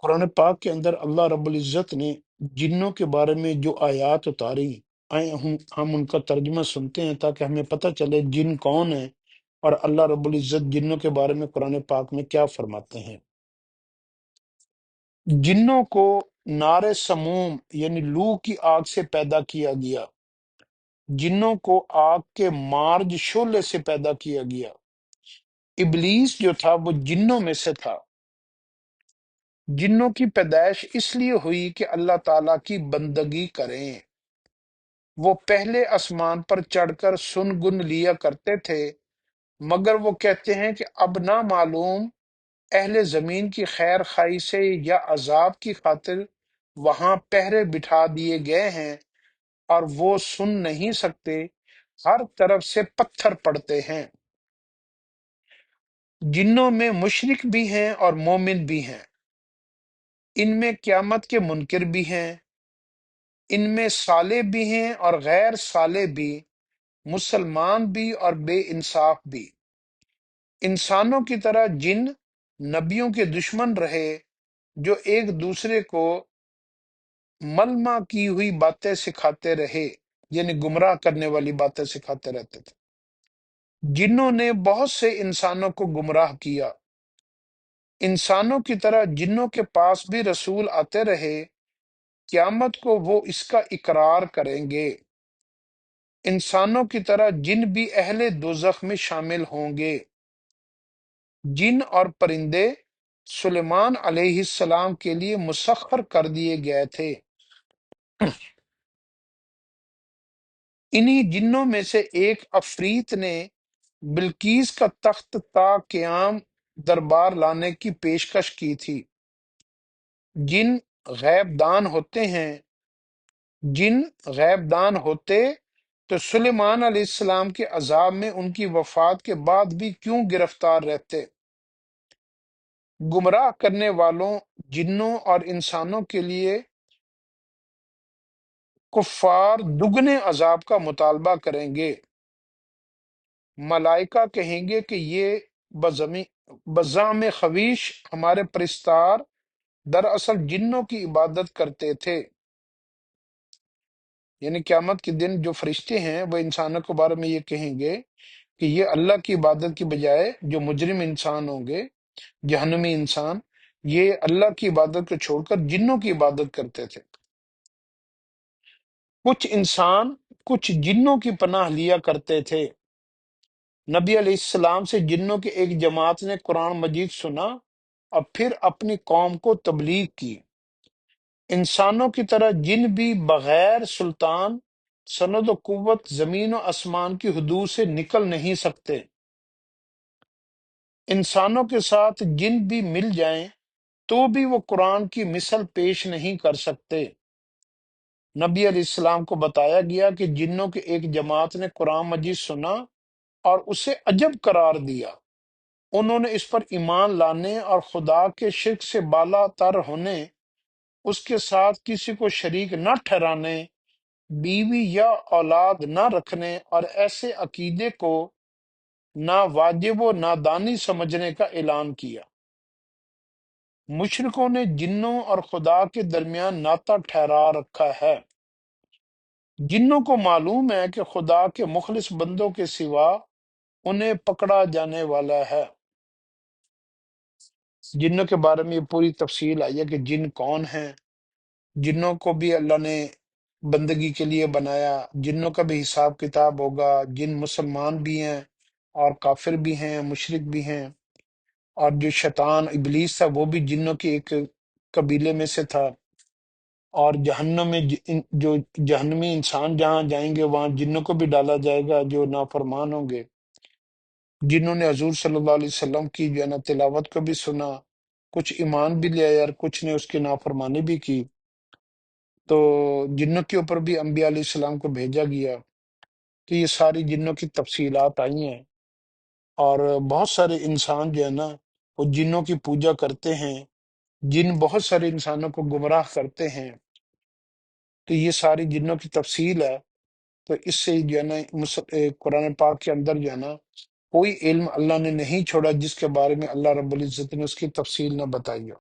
قرآن پاک کے اندر اللہ رب العزت نے جنوں کے بارے میں جو آیات اتاری، آئیں ہم ان کا ترجمہ سنتے ہیں تاکہ ہمیں پتہ چلے جن کون ہیں اور اللہ رب العزت جنوں کے بارے میں قرآن پاک میں کیا فرماتے ہیں۔ جنوں کو نار سموم یعنی لو کی آگ سے پیدا کیا گیا، جنوں کو آگ کے مارج شعلے سے پیدا کیا گیا۔ ابلیس جو تھا وہ جنوں میں سے تھا۔ جنوں کی پیدائش اس لیے ہوئی کہ اللہ تعالیٰ کی بندگی کریں۔ وہ پہلے آسمان پر چڑھ کر سن گن لیا کرتے تھے، مگر وہ کہتے ہیں کہ اب نہ معلوم اہل زمین کی خیر خواہی سے یا عذاب کی خاطر وہاں پہرے بٹھا دیے گئے ہیں، اور وہ سن نہیں سکتے، ہر طرف سے پتھر پڑتے ہیں۔ جنوں میں مشرک بھی ہیں اور مومن بھی ہیں، ان میں قیامت کے منکر بھی ہیں، ان میں صالح بھی ہیں اور غیر صالح بھی، مسلمان بھی اور بے انصاف بھی۔ انسانوں کی طرح جن نبیوں کے دشمن رہے جو ایک دوسرے کو ملمہ کی ہوئی باتیں سکھاتے رہے، یعنی گمراہ کرنے والی باتیں سکھاتے رہتے تھے۔ جنوں نے بہت سے انسانوں کو گمراہ کیا۔ انسانوں کی طرح جنوں کے پاس بھی رسول آتے رہے، قیامت کو وہ اس کا اقرار کریں گے۔ انسانوں کی طرح جن بھی اہل دوزخ میں شامل ہوں گے۔ جن اور پرندے سلیمان علیہ السلام کے لیے مسخر کر دیے گئے تھے۔ انہی جنوں میں سے ایک عفریت نے بلقیس کا تخت تا قیام دربار لانے کی پیشکش کی تھی۔ جن غیب دان ہوتے ہیں، جن غیب دان ہوتے تو سلیمان علیہ السلام کے عذاب میں ان کی وفات کے بعد بھی کیوں گرفتار رہتے؟ گمراہ کرنے والوں جنوں اور انسانوں کے لیے کفار دگنے عذاب کا مطالبہ کریں گے۔ ملائکہ کہیں گے کہ یہ بزعم خویش ہمارے پرستار دراصل جنوں کی عبادت کرتے تھے۔ یعنی قیامت کے دن جو فرشتے ہیں وہ انسانوں کے بارے میں یہ کہیں گے کہ یہ اللہ کی عبادت کی بجائے جو مجرم انسان ہوں گے، جہنمی انسان، یہ اللہ کی عبادت کو چھوڑ کر جنوں کی عبادت کرتے تھے۔ کچھ انسان کچھ جنوں کی پناہ لیا کرتے تھے۔ نبی علیہ السلام سے جنوں کی ایک جماعت نے قرآن مجید سنا اور پھر اپنی قوم کو تبلیغ کی۔ انسانوں کی طرح جن بھی بغیر سلطان، سند و قوت زمین و آسمان کی حدود سے نکل نہیں سکتے۔ انسانوں کے ساتھ جن بھی مل جائیں تو بھی وہ قرآن کی مثل پیش نہیں کر سکتے۔ نبی علیہ السلام کو بتایا گیا کہ جنوں کی ایک جماعت نے قرآن مجید سنا اور اسے عجب قرار دیا۔ انہوں نے اس پر ایمان لانے اور خدا کے شرک سے بالا تر ہونے، اس کے ساتھ کسی کو شریک نہ ٹھہرانے، بیوی یا اولاد نہ رکھنے اور ایسے عقیدے کو نہ واجب و نادانی سمجھنے کا اعلان کیا۔ مشرکوں نے جنوں اور خدا کے درمیان ناطہ ٹھہرا رکھا ہے۔ جنوں کو معلوم ہے کہ خدا کے مخلص بندوں کے سوا انہیں پکڑا جانے والا ہے۔ جنوں کے بارے میں یہ پوری تفصیل آئی ہے کہ جن کون ہیں۔ جنوں کو بھی اللہ نے بندگی کے لیے بنایا، جنوں کا بھی حساب کتاب ہوگا۔ جن مسلمان بھی ہیں اور کافر بھی ہیں، مشرک بھی ہیں، اور جو شیطان ابلیس تھا وہ بھی جنوں کے ایک قبیلے میں سے تھا۔ اور جہنم میں جو جہنمی انسان جہاں جائیں گے وہاں جنوں کو بھی ڈالا جائے گا جو نافرمان ہوں گے۔ جنہوں نے حضور صلی اللہ علیہ وسلم کی جو ہے نا تلاوت کو بھی سنا، کچھ ایمان بھی لیا اور کچھ نے اس کی نافرمانی بھی کی، تو جنوں کے اوپر بھی انبیاء علیہ السلام کو بھیجا گیا۔ تو یہ ساری جنوں کی تفصیلات آئی ہیں، اور بہت سارے انسان جو ہے نا وہ جنوں کی پوجا کرتے ہیں۔ جن بہت سارے انسانوں کو گمراہ کرتے ہیں۔ تو یہ ساری جنوں کی تفصیل ہے۔ تو اس سے جو ہے نا قرآن پاک کے اندر جو ہے نا کوئی علم اللہ نے نہیں چھوڑا جس کے بارے میں اللہ رب العزت نے اس کی تفصیل نہ بتائی ہو۔